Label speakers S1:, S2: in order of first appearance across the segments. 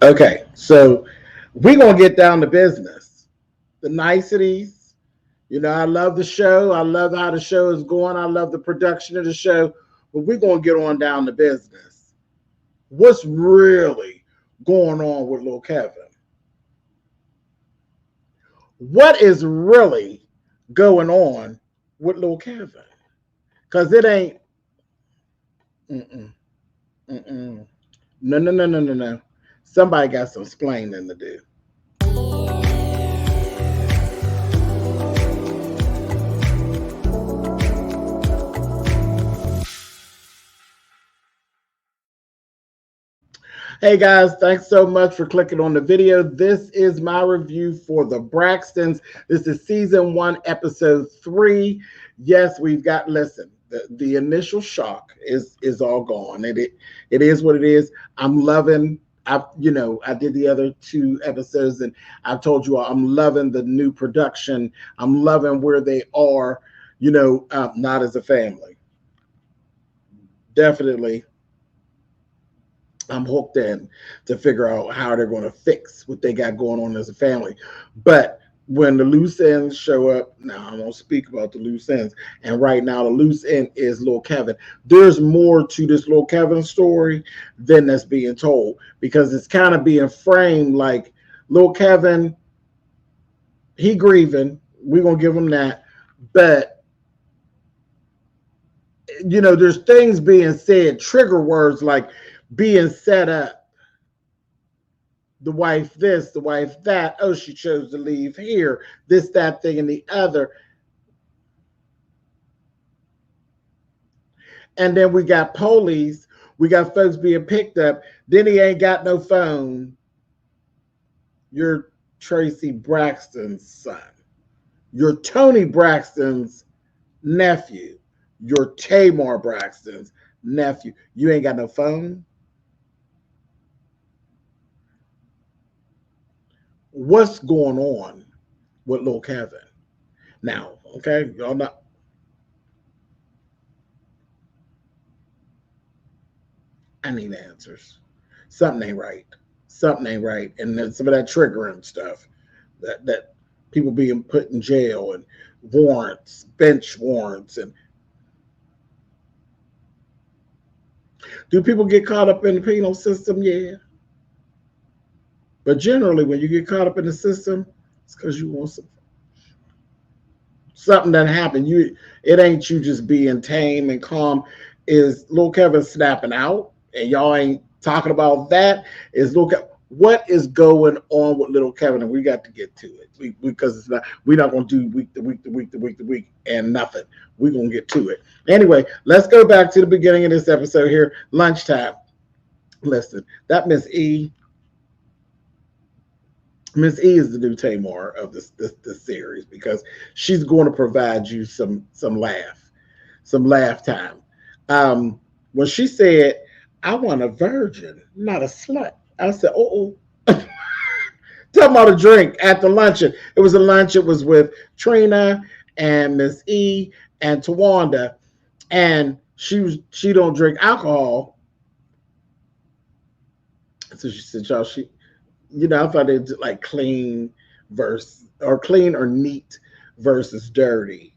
S1: Okay, so we're gonna get down to business. The niceties. You know, I love the show. I love how the show is going. I love the production of the show. But we're gonna get on down to business. What's really going on with Lil Kevin? What is really going on with Lil Kevin? Because it ain't. Mm-mm, mm-mm. No, no, no, no, no, no. Somebody got some explaining to do. Hey guys, thanks so much for clicking on the video. This is my review for the Braxtons. This is season 1, episode 3. Yes, we've got, listen, the initial shock is all gone. It is what it is. I'm loving, I did the other 2 episodes and I've told you all I'm loving the new production. I'm loving where they are, not as a family. Definitely I'm hooked in to figure out how they're going to fix what they got going on as a family. But when the loose ends show up, now I won't speak about the loose ends. And right now, the loose end is Lil Kevin. There's more to this Lil Kevin story than that's being told because it's kind of being framed like Lil Kevin, he grieving. We're going to give him that. But, there's things being said, trigger words like being set up, the wife this, the wife that. Oh, she chose to leave here, this, that, thing, and the other. And then we got police. We got folks being picked up. Then he ain't got no phone. You're Tracy Braxton's son. You're Tony Braxton's nephew. You're Tamar Braxton's nephew. You ain't got no phone. What's going on with Lil Kevin? Now, okay, y'all not. I need answers. Something ain't right. Something ain't right. And then some of that triggering stuff that people being put in jail and warrants, bench warrants, and do people get caught up in the penal system? Yeah. But generally, when you get caught up in the system, it's because you want something that happened. It ain't you just being tame and calm. Is Lil Kevin snapping out, and y'all ain't talking about that? Is Lil Kevin? What is going on with Lil Kevin? And we got to get to it because it's not. We're not going to do week to week to week to week to week and nothing. We're going to get to it anyway. Let's go back to the beginning of this episode here. Lunchtime. Listen, that Miss E. Miss E is the new Tamar of this series because she's going to provide you some laugh time. When she said, "I want a virgin, not a slut," I said, "Oh, talking about a drink at the luncheon." It was a lunch. It was with Trina and Miss E and Tawanda, and she don't drink alcohol, so she said, "Y'all, I thought they did like clean clean or neat versus dirty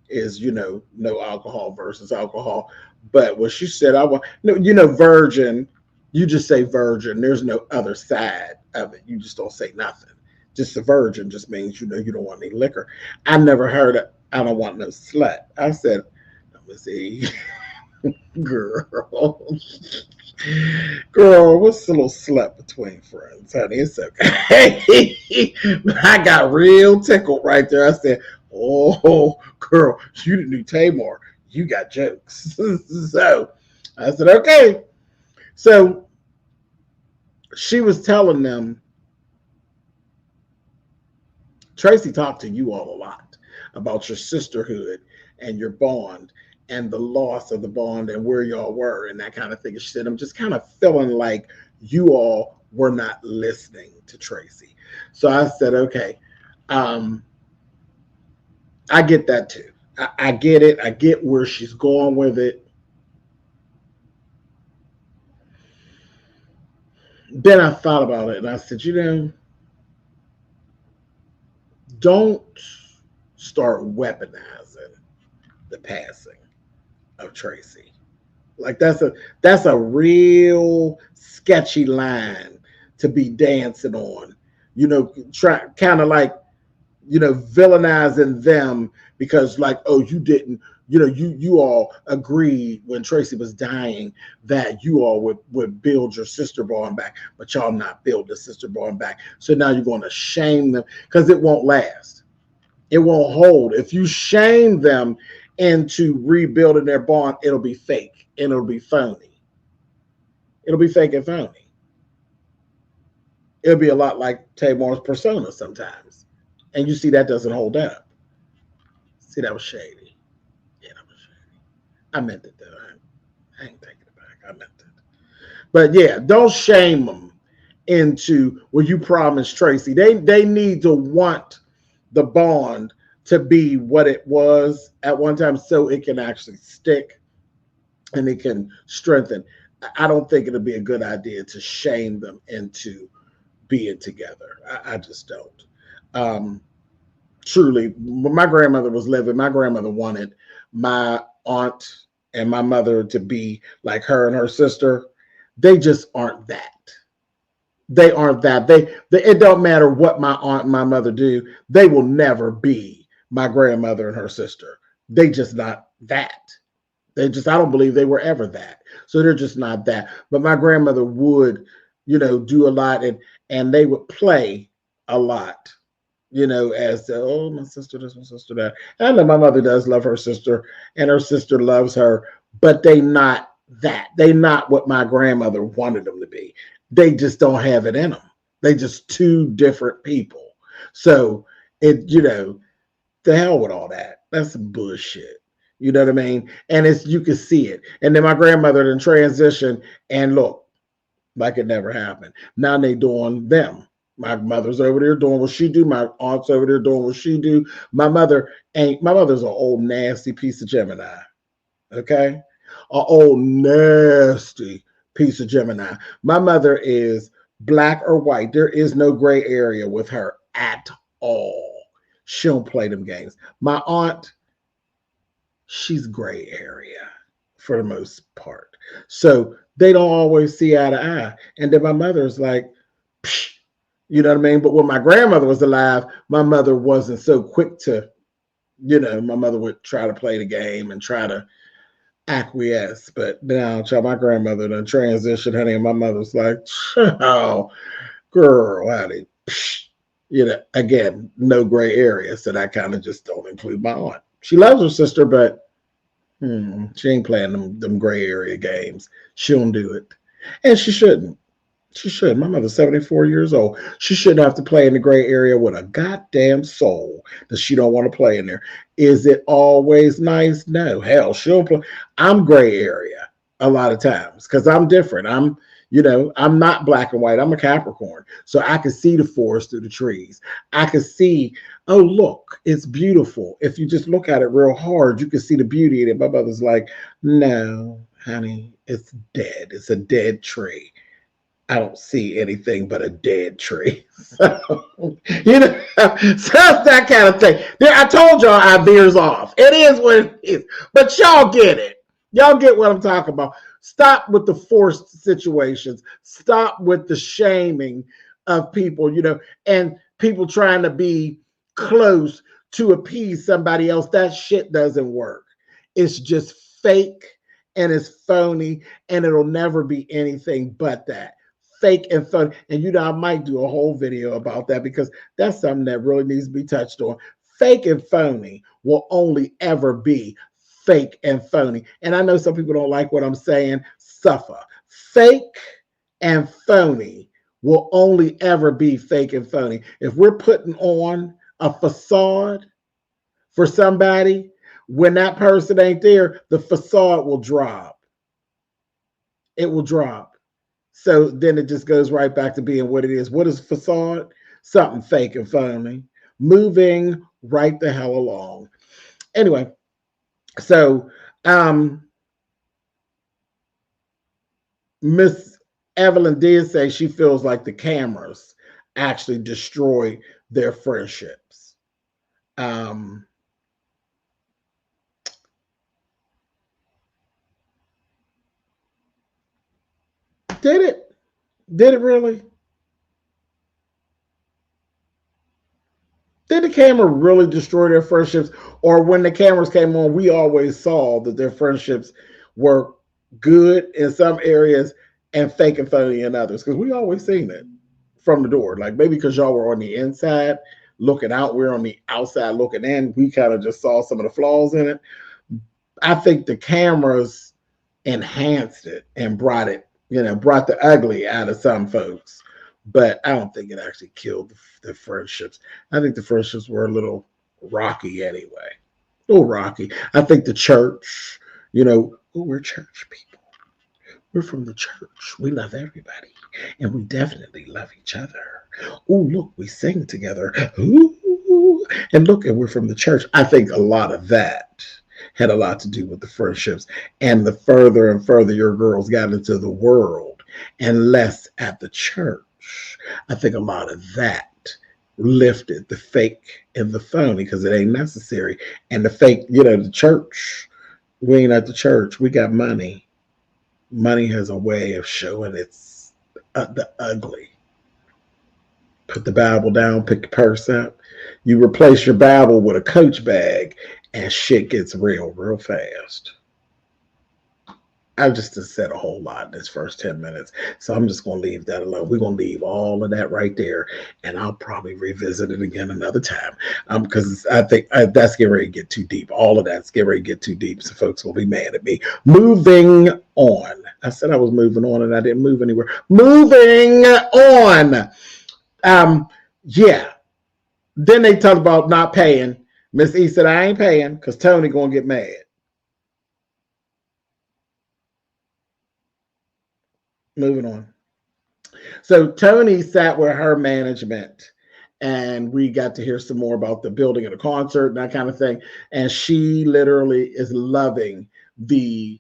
S1: is, no alcohol versus alcohol." But what she said, I want, no, virgin, you just say virgin. There's no other side of it. You just don't say nothing. Just a virgin just means, you don't want any liquor. I never heard it. I don't want no slut. I said, let me see. Girl. Girl, what's a little slut between friends, honey? It's okay. I got real tickled right there. I said, "Oh, girl, you the new Tamar. You got jokes." So I said, "Okay." So she was telling them, Tracy talked to you all a lot about your sisterhood and your bond and the loss of the bond and where y'all were and that kind of thing. She said, "I'm just kind of feeling like you all were not listening to Tracy." So I said, "Okay, I get that too. I get it. I get where she's going with it." Then I thought about it and I said, don't start weaponizing the passing of Tracy. Like that's a real sketchy line to be dancing on. Try kind of like villainizing them because like, oh, you didn't, you all agreed when Tracy was dying that you all would build your sister bond back, but y'all not build the sister bond back. So now you're going to shame them because it won't last. It won't hold. If you shame them into rebuilding their bond, it'll be fake and it'll be phony. It'll be fake and phony. It'll be a lot like Tamar's persona sometimes. And you see that doesn't hold up. See, that was shady. Yeah, that was shady. I meant it though. I ain't taking it back. I meant it. But yeah, don't shame them into what you promised Tracy. They need to want the bond to be what it was at one time so it can actually stick and it can strengthen. I don't think it'll be a good idea to shame them into being together. I just don't. Truly, when my grandmother was living, my grandmother wanted my aunt and my mother to be like her and her sister. They just aren't that. They aren't that. It don't matter what my aunt and my mother do. They will never be my grandmother and her sister. They just not that. I don't believe they were ever that. So they're just not that. But my grandmother would, do a lot and they would play a lot, as oh, my sister this, my sister that. And I know my mother does love her sister and her sister loves her, but they not that. They not what my grandmother wanted them to be. They just don't have it in them. They just two different people. So the hell with all that. That's bullshit. You know what I mean? And you can see it. And then my grandmother then transitioned and look, like it never happened. Now they doing them. My mother's over there doing what she do. My aunt's over there doing what she do. My mother's an old nasty piece of Gemini. Okay? An old nasty piece of Gemini. My mother is black or white. There is no gray area with her at all. She don't play them games. My aunt, she's gray area for the most part. So they don't always see eye to eye. And then my mother's like, psh, you know what I mean? But when my grandmother was alive, my mother wasn't so quick to, my mother would try to play the game and try to acquiesce. But now, my grandmother done transitioned, honey, and my mother's like, oh, girl, honey. Again, no gray area. So that kind of just don't include my aunt. She loves her sister, but she ain't playing them gray area games. She don't do it. And she shouldn't. She should. My mother's 74 years old. She shouldn't have to play in the gray area with a goddamn soul that she don't want to play in there. Is it always nice? No. Hell, she'll play. I'm gray area a lot of times because I'm different. I'm not black and white. I'm a Capricorn. So I can see the forest through the trees. I can see, oh, look, it's beautiful. If you just look at it real hard, you can see the beauty in it. My mother's like, no, honey, it's dead. It's a dead tree. I don't see anything but a dead tree. So, so it's that kind of thing. I told y'all I veers off. It is what it is. But y'all get it. Y'all get what I'm talking about. Stop with the forced situations. Stop with the shaming of people, and people trying to be close to appease somebody else. That shit doesn't work. It's just fake and it's phony and it'll never be anything but that. Fake and phony. And I might do a whole video about that because that's something that really needs to be touched on. Fake and phony will only ever be fake and phony. And I know some people don't like what I'm saying. Suffer. Fake and phony will only ever be fake and phony. If we're putting on a facade for somebody, when that person ain't there, the facade will drop. It will drop. So then it just goes right back to being what it is. What is facade? Something fake and phony. Moving right the hell along. Anyway, so Miss Evelyn did say she feels like the cameras actually destroy their friendships. Um, did it? Did it really? Did the camera really destroy their friendships? Or when the cameras came on, we always saw that their friendships were good in some areas and fake and phony in others? Because we always seen it from the door. Like maybe because y'all were on the inside looking out, we're on the outside looking in. We kind of just saw some of the flaws in it. I think the cameras enhanced it and brought it, brought the ugly out of some folks. But I don't think it actually killed the friendships. I think the friendships were a little rocky anyway. A little rocky. I think the church, we're church people. We're from the church. We love everybody. And we definitely love each other. Oh, look, we sing together. Ooh, and look, and we're from the church. I think a lot of that had a lot to do with the friendships. And the further and further your girls got into the world and less at the church, I think a lot of that lifted the fake and the phony because it ain't necessary. And the fake, the church, we ain't at the church. We got money. Money has a way of showing it's the ugly. Put the Bible down, pick your purse up. You replace your Bible with a Coach bag, and shit gets real fast. I just said a whole lot in this first 10 minutes, so I'm just going to leave that alone. We're going to leave all of that right there, and I'll probably revisit it again another time because I think that's getting ready to get too deep. All of that's getting ready to get too deep, so folks will be mad at me. Moving on. I said I was moving on, and I didn't move anywhere. Moving on. Yeah. Then they talked about not paying. Miss E said, I ain't paying because Tony going to get mad. Moving on. So Tony sat with her management and we got to hear some more about the building of the concert and that kind of thing. And she literally is loving the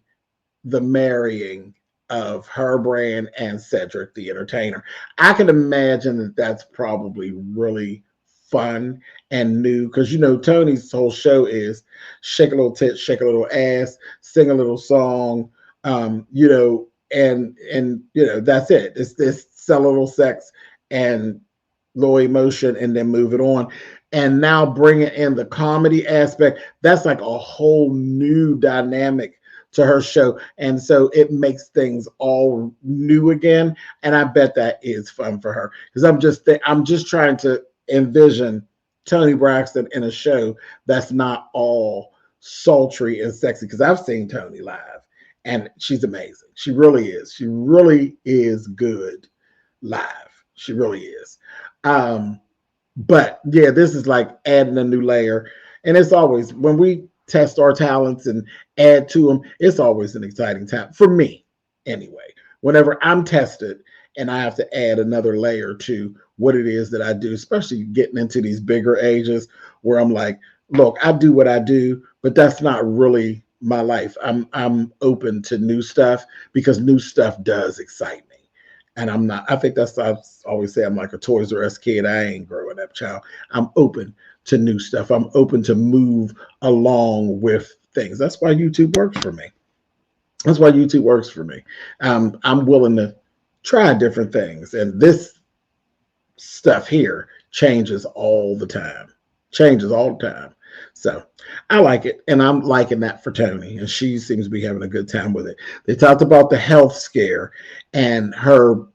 S1: marrying of her brand and Cedric the Entertainer. I can imagine that that's probably really fun and new because Tony's whole show is shake a little tit, shake a little ass, sing a little song, and that's it. It's this sell a little sex and low emotion and then move it on. And now bringing in the comedy aspect, that's like a whole new dynamic to her show. And so it makes things all new again. And I bet that is fun for her because I'm just trying to envision Toni Braxton in a show that's not all sultry and sexy because I've seen Toni live and she's amazing. She really is. She really is good live. She really is. But yeah, this is like adding a new layer. And it's always when we test our talents and add to them, it's always an exciting time for me anyway. Whenever I'm tested and I have to add another layer to what it is that I do, especially getting into these bigger ages where I'm like, look, I do what I do, but that's not really my life. I'm open to new stuff because new stuff does excite me. And I think that's, I always say I'm like a Toys R Us kid. I ain't growing up, child. I'm open to new stuff. I'm open to move along with things. That's why YouTube works for me. That's why YouTube works for me. I'm willing to try different things. And this stuff here changes all the time. So I like it. And I'm liking that for Toni. And she seems to be having a good time with it. They talked about the health scare and her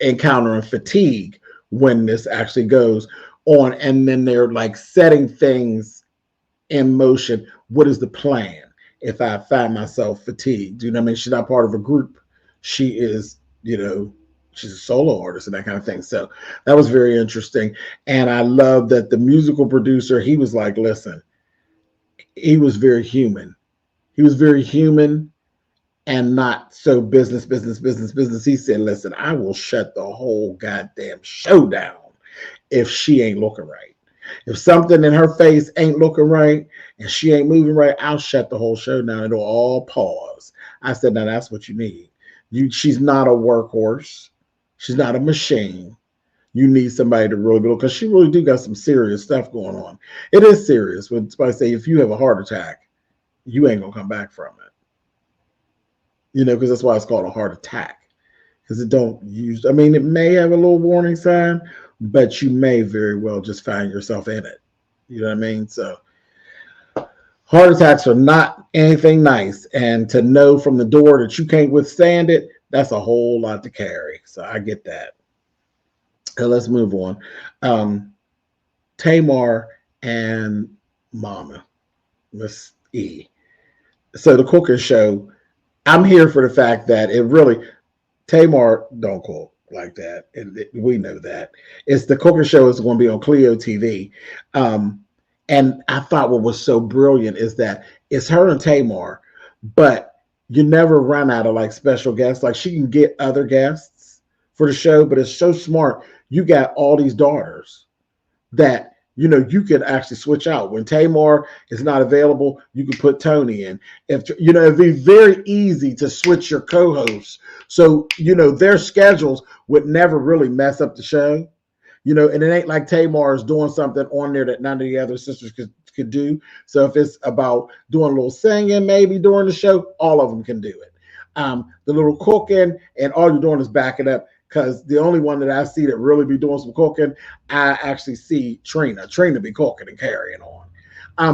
S1: encountering fatigue when this actually goes on. And then they're like setting things in motion. What is the plan if I find myself fatigued? You know what I mean? She's not part of a group. She is, she's a solo artist and that kind of thing. So that was very interesting. And I love that the musical producer, he was like, listen, he was very human. He was very human and not so business. He said, listen, I will shut the whole goddamn show down if she ain't looking right. If something in her face ain't looking right and she ain't moving right, I'll shut the whole show down. It'll all pause. I said, now that's what you need. She's not a workhorse. She's not a machine. You need somebody to really build, because she really do got some serious stuff going on. It is serious. When somebody say, if you have a heart attack, you ain't gonna come back from it. Because that's why it's called a heart attack. Because it don't use. I mean, it may have a little warning sign, but you may very well just find yourself in it. You know what I mean? So heart attacks are not anything nice, and to know from the door that you can't withstand it, that's a whole lot to carry. So I get that. Let's move on. Tamar and Mama, Miss E. So the cooking show, I'm here for the fact that it really, Tamar don't cook like that. We know that. It's the cooking show is going to be on Clio TV. And I thought what was so brilliant is that it's her and Tamar, but you never run out of like special guests. Like she can get other guests for the show, but it's so smart. You got all these daughters that, you could actually switch out. When Tamar is not available, you can put Tony in. It'd be very easy to switch your co-hosts. So, their schedules would never really mess up the show. And it ain't like Tamar is doing something on there that none of the other sisters could do. So if it's about doing a little singing maybe during the show, all of them can do it. The little cooking, and all you're doing is backing up, because the only one that I see that really be doing some cooking, I actually see Trina. Trina be cooking and carrying on.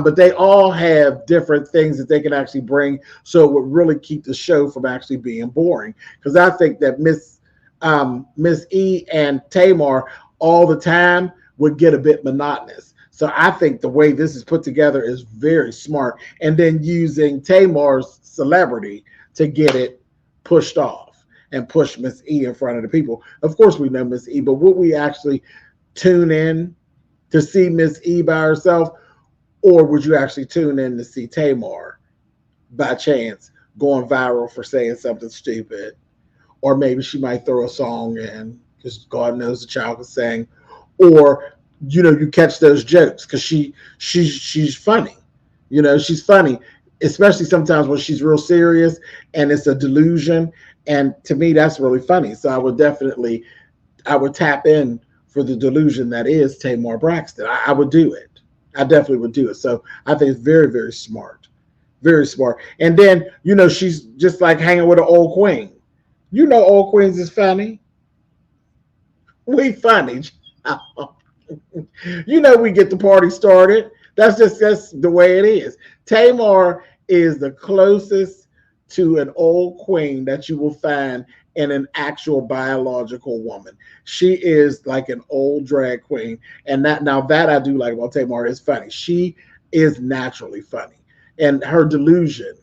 S1: But they all have different things that they can actually bring, so it would really keep the show from actually being boring. Because I think that Miss E and Tamar all the time would get a bit monotonous. So I think the way this is put together is very smart. And then using Tamar's celebrity to get it pushed off and push Miss E in front of the people. Of course we know Miss E, but would we actually tune in to see Miss E by herself? Or would you actually tune in to see Tamar by chance going viral for saying something stupid? Or maybe she might throw a song in, because God knows the child can sing. Or, you catch those jokes because she's funny. She's funny, especially sometimes when she's real serious and it's a delusion. And to me, that's really funny. So I would tap in for the delusion that is Tamar Braxton. I would do it. I definitely would do it. So I think it's very, very smart. Very smart. And then, she's just like hanging with an old queen. Old queens is funny. We funny. We get the party started. That's the way it is. Tamar is the closest to an old queen that you will find in an actual biological woman. She is like an old drag queen. And that I do like about Tamar is funny. She is naturally funny. And her delusion,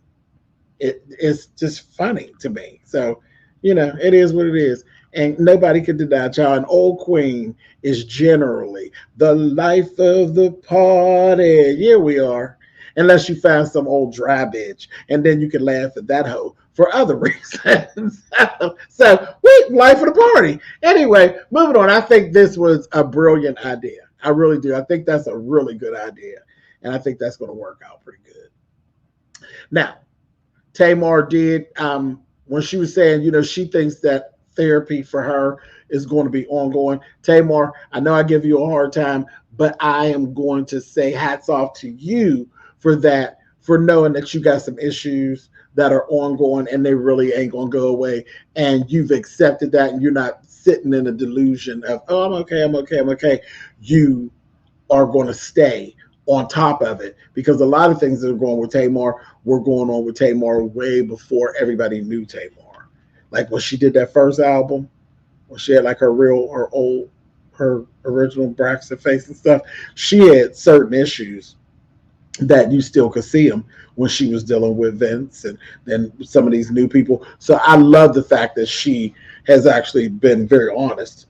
S1: it's just funny to me. So, it is what it is. And nobody can deny, child, an old queen is generally the life of the party. Yeah, we are. Unless you find some old dry bitch, and then you can laugh at that hoe for other reasons. So, life of the party. Anyway, moving on. I think this was a brilliant idea. I really do. I think that's a really good idea. And I think that's going to work out pretty good. Now, Tamar did, when she was saying, she thinks that therapy for her is going to be ongoing. Tamar, I know I give you a hard time, but I am going to say hats off to you for that, for knowing that you got some issues that are ongoing and they really ain't going to go away. And you've accepted that, and you're not sitting in a delusion of, oh, I'm okay. You are going to stay on top of it, because a lot of things that are going with Tamar were going on with Tamar way before everybody knew Tamar. Like when she did that first album, when she had like her original Braxton face and stuff, she had certain issues that you still could see them when she was dealing with Vince and then some of these new people. So I love the fact that she has actually been very honest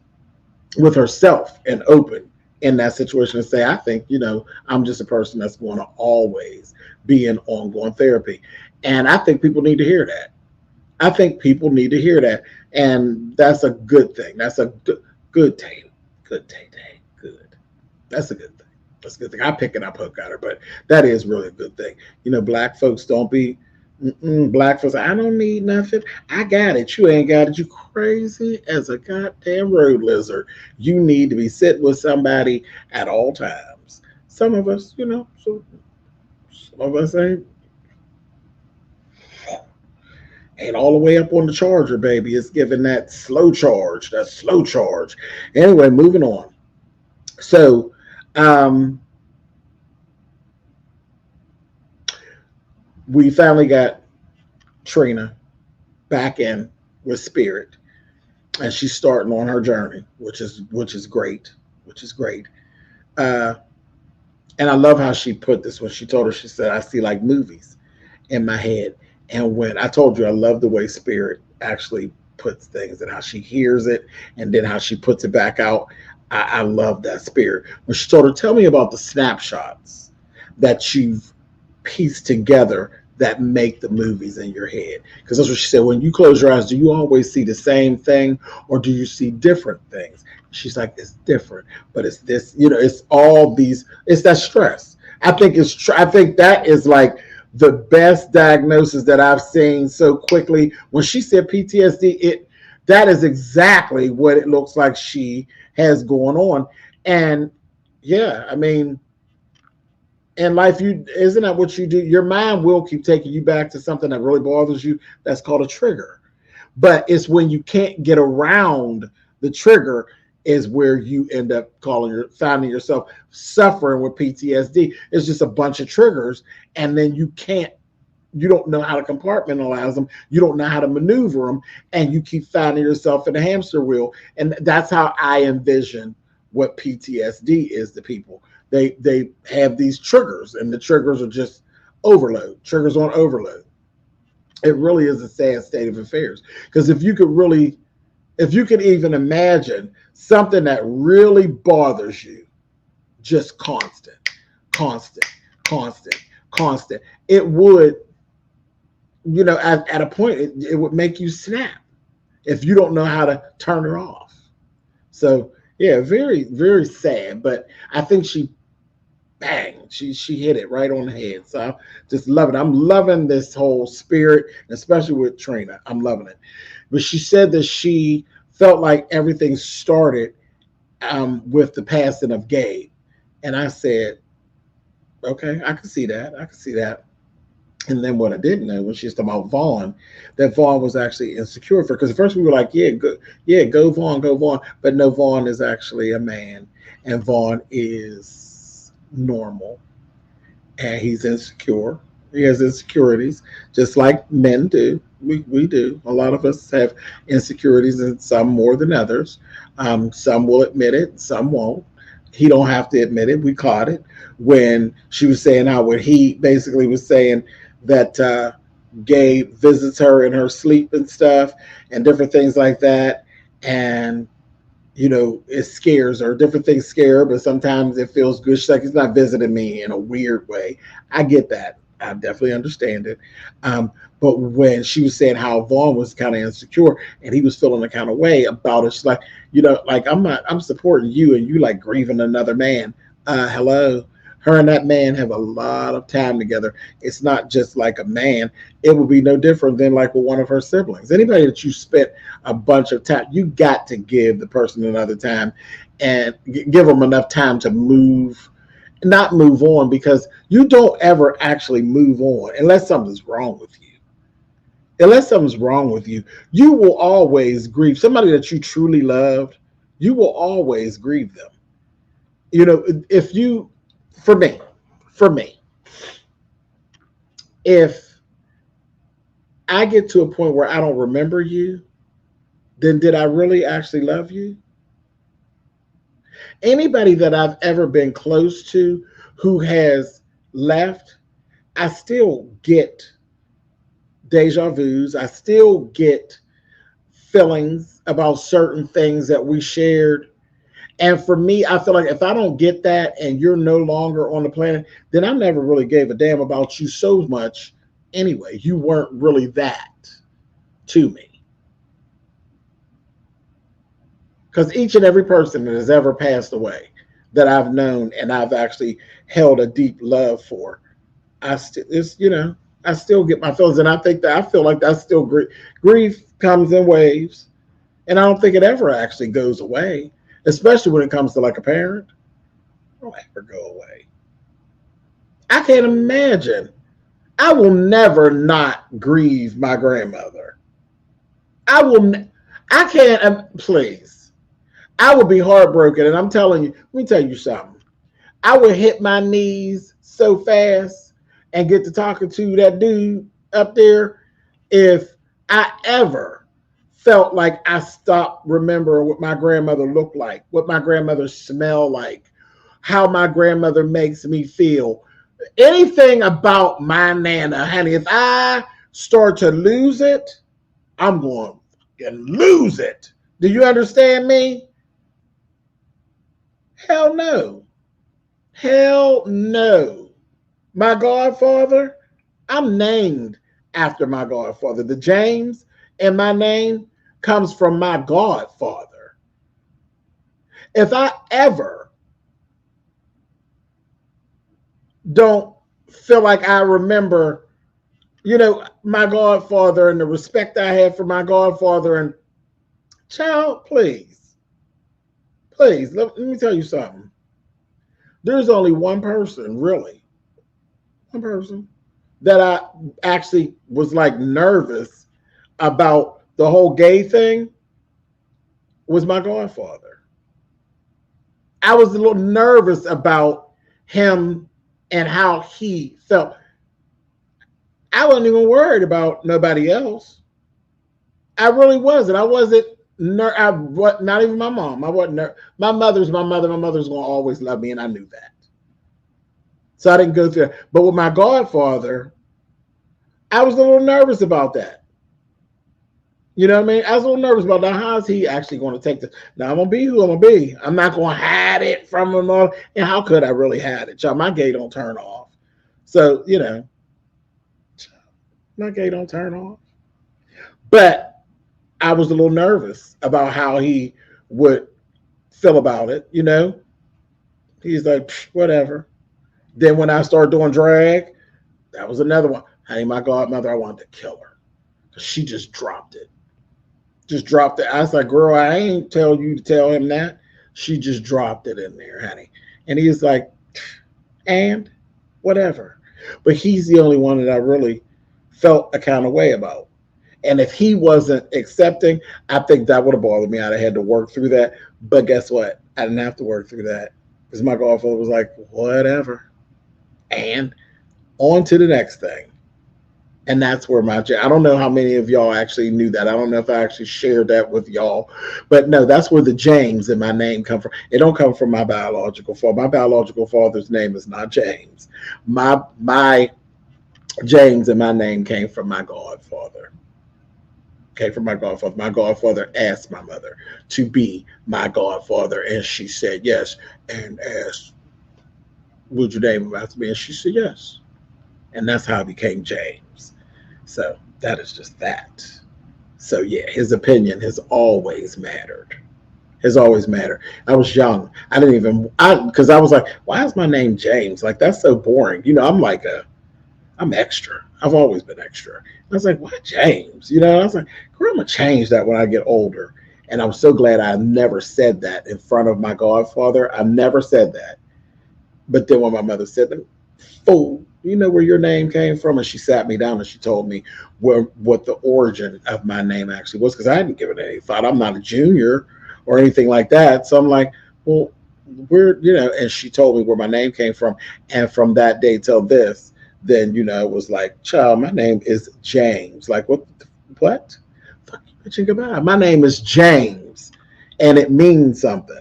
S1: with herself and open in that situation and say, I think, I'm just a person that's going to always be in ongoing therapy. And I think people need to hear that. I think people need to hear that. And that's a good thing. That's a good thing. Good. That's a good thing. That's a good thing. I pick it up, hook at her, but that is really a good thing. Black folks don't be Black folks, I don't need nothing. I got it. You ain't got it. You crazy as a goddamn road lizard. You need to be sitting with somebody at all times. Some of us, so some of us ain't all the way up on the charger, baby. It's giving that slow charge. That slow charge. Anyway, moving on. So, we finally got Trina back in with Spirit, and she's starting on her journey, which is great, which is great. Uh, and I love how she put this when she told her, she said, "I see like movies in my head." And when I told you, I love the way Spirit actually puts things and how she hears it, and then how she puts it back out. I love that Spirit. When she told her, "Tell me about the snapshots that you've pieced together that make the movies in your head." Because that's what she said. When you close your eyes, do you always see the same thing, or do you see different things? She's like, "It's different, but it's this. It's all these. It's that stress." I think that is like the best diagnosis that I've seen so quickly. When she said PTSD, that is exactly what it looks like she has going on. And yeah, I mean, in life, you isn't that what you do? Your mind will keep taking you back to something that really bothers you. That's called a trigger. But it's when you can't get around the trigger is where you end up finding yourself suffering with PTSD. It's just a bunch of triggers, and then you don't know how to compartmentalize them. You don't know how to maneuver them, and you keep finding yourself in a hamster wheel. And that's how I envision what PTSD is to people. They have these triggers, and the triggers are just triggers on overload. It really is a sad state of affairs. Because if you could even imagine something that really bothers you, just constant, constant, constant, constant, it would, at a point, it would make you snap if you don't know how to turn it off. So yeah, very, very sad. But I think she hit it right on the head. So I just love it. I'm loving this whole Spirit, especially with Trina. I'm loving it. But she said that she felt like everything started with the passing of Gabe. And I said, okay, I can see that. I can see that. And then what I didn't know when she was talking about Vaughn, that Vaughn was actually insecure for, because at first we were like, go Vaughn, go Vaughn. But no, Vaughn is actually a man, and Vaughn is normal, and he's insecure. He has insecurities, just like men do. We do. A lot of us have insecurities, and some more than others. Some will admit it, some won't. He don't have to admit it. We caught it when she was saying how when he basically was saying that Gabe visits her in her sleep and stuff and different things like that. And, it scares her. Different things scare her, but sometimes it feels good. She's like, he's not visiting me in a weird way. I get that. I definitely understand it. But when she was saying how Vaughn was kind of insecure and he was feeling a kind of way about it, she's like, like I'm supporting you and you like grieving another man. Hello. Her and that man have a lot of time together. It's not just like a man. It would be no different than like with one of her siblings. Anybody that you spent a bunch of time, you got to give the person another time and give them enough time to not move on, because you don't ever actually move on unless something's wrong with you. Unless something's wrong with you, you will always grieve somebody that you truly loved. You will always grieve them. If you, for me, if I get to a point where I don't remember you, then did I really actually love you? Anybody that I've ever been close to who has left, I still get deja vus. I still get feelings about certain things that we shared. And for me, I feel like if I don't get that and you're no longer on the planet, then I never really gave a damn about you so much anyway. You weren't really that to me. Because each and every person that has ever passed away that I've known and I've actually held a deep love for, it's I still get my feelings, and I think that I feel like that's still grief. Grief comes in waves, and I don't think it ever actually goes away, especially when it comes to like a parent. It don't ever go away. I can't imagine. I will never not grieve my grandmother. I will. I can't. Please. I would be heartbroken, and I'm telling you. Let me tell you something. I would hit my knees so fast and get to talking to that dude up there if I ever felt like I stopped remembering what my grandmother looked like, what my grandmother smelled like, how my grandmother makes me feel. Anything about my Nana, honey, if I start to lose it, I'm going to lose it. Do you understand me? Hell no. Hell no. My godfather, I'm named after my godfather. The James in my name comes from my godfather. If I ever don't feel like I remember, my godfather and the respect I had for my godfather, and child, please, let me tell you something. There's only one person, really, one person that I actually was like nervous about the whole gay thing was my godfather. I was a little nervous about him and how he felt. I wasn't even worried about nobody else. I really wasn't. I wasn't. Not even my mom. I wasn't. My mother's my mother. My mother's gonna always love me, and I knew that. So I didn't go through it. But with my godfather, I was a little nervous about that. You know what I mean? I was a little nervous about that. How is he actually going to take this? Now I'm gonna be who I'm gonna be. I'm not gonna hide it from him. And how could I really hide it? Child, my gate don't turn off. So my gate don't turn off. But I was a little nervous about how he would feel about it. He's like, whatever. Then when I started doing drag, that was another one. Hey, my godmother, I wanted to kill her because she just dropped it. Just dropped it. I was like, girl, I ain't tell you to tell him that. She just dropped it in there, honey. And he's like, and whatever. But he's the only one that I really felt a kind of way about. And if he wasn't accepting, I think that would have bothered me. I'd have had to work through that. But guess what? I didn't have to work through that because my godfather was like, whatever. And on to the next thing. And that's where I don't know how many of y'all actually knew that. I don't know if I actually shared that with y'all. But no, that's where the James in my name come from. It don't come from my biological father. My biological father's name is not James. My James in my name came from my godfather. Came from my godfather. My godfather asked my mother to be my godfather, and she said yes. And asked, would you name him after me? And she said yes. And that's how I became James. So that is just that. So yeah, his opinion has always mattered. Has always mattered. I was young. Because I was like, why is my name James? Like, that's so boring. I'm extra. I've always been extra. I was like, why James? I was like, girl, I'm going to change that when I get older. And I'm so glad I never said that in front of my godfather. I never said that. But then when my mother said that, fool, you know where your name came from? And she sat me down and she told me what the origin of my name actually was, because I hadn't given it any thought. I'm not a junior or anything like that. So I'm like, well, and she told me where my name came from. And from that day till this, then, it was like, child, my name is James. Like, what? Fuck you bitching about? My name is James, and it means something.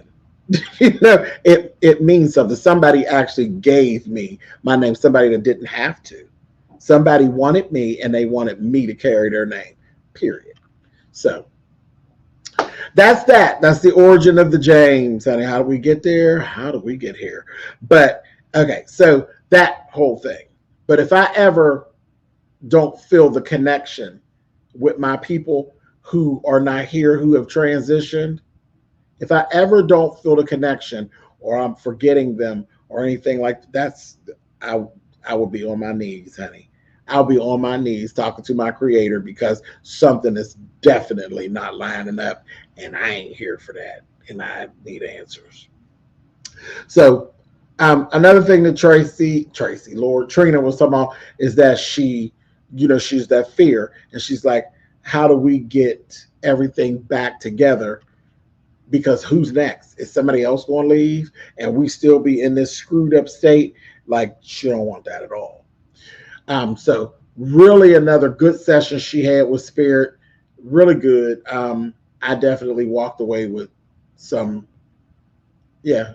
S1: It means something. Somebody actually gave me my name. Somebody that didn't have to. Somebody wanted me, and they wanted me to carry their name. Period. So that's that. That's the origin of the James, honey. How do we get there? How do we get here? But okay, so that whole thing. But if I ever don't feel the connection with my people who are not here, who have transitioned, if I ever don't feel the connection, or I'm forgetting them or anything like that, I will be on my knees, honey. I'll be on my knees talking to my creator because something is definitely not lining up, and I ain't here for that, and I need answers. So, another thing that Lord Trina was talking about is that she's that fear, and she's like, how do we get everything back together? Because who's next? Is somebody else going to leave, and we still be in this screwed up state? Like, she don't want that at all. So really another good session she had with Spirit, really good. I definitely walked away with some, yeah,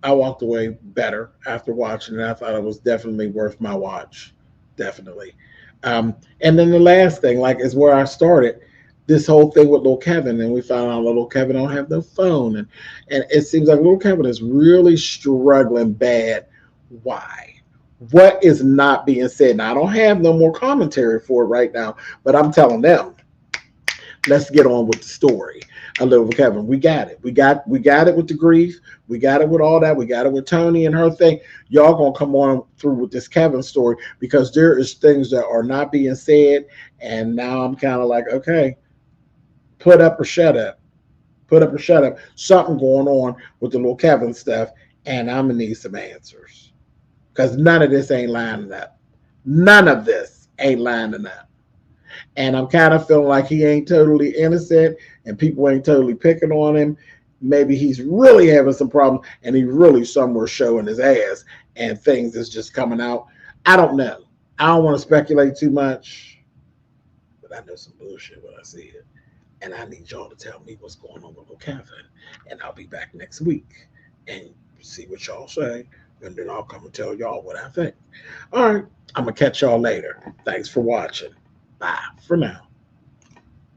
S1: I walked away better after watching it. I thought it was definitely worth my watch, definitely. And then the last thing, like, is where I started. This whole thing with Lil Kevin, and we found out Lil Kevin don't have no phone, and it seems like Lil Kevin is really struggling bad. Why? What is not being said? Now I don't have no more commentary for it right now, but I'm telling them, let's get on with the story. A little Kevin, we got it. We got it with the grief. We got it with all that. We got it with Tony and her thing. Y'all gonna come on through with this Kevin story because there is things that are not being said, and now I'm kind of like, okay, put up or shut up. Put up or shut up. Something going on with the little Kevin stuff, and I'm gonna need some answers because none of this ain't lining up. None of this ain't lining up. And I'm kind of feeling like he ain't totally innocent and people ain't totally picking on him. Maybe he's really having some problems and he's really somewhere showing his ass and things is just coming out. I don't know. I don't want to speculate too much, but I know some bullshit when I see it. And I need y'all to tell me what's going on with Lil Kevin. And I'll be back next week and see what y'all say. And then I'll come and tell y'all what I think. All right. I'm going to catch y'all later. Thanks for watching. Bye for now.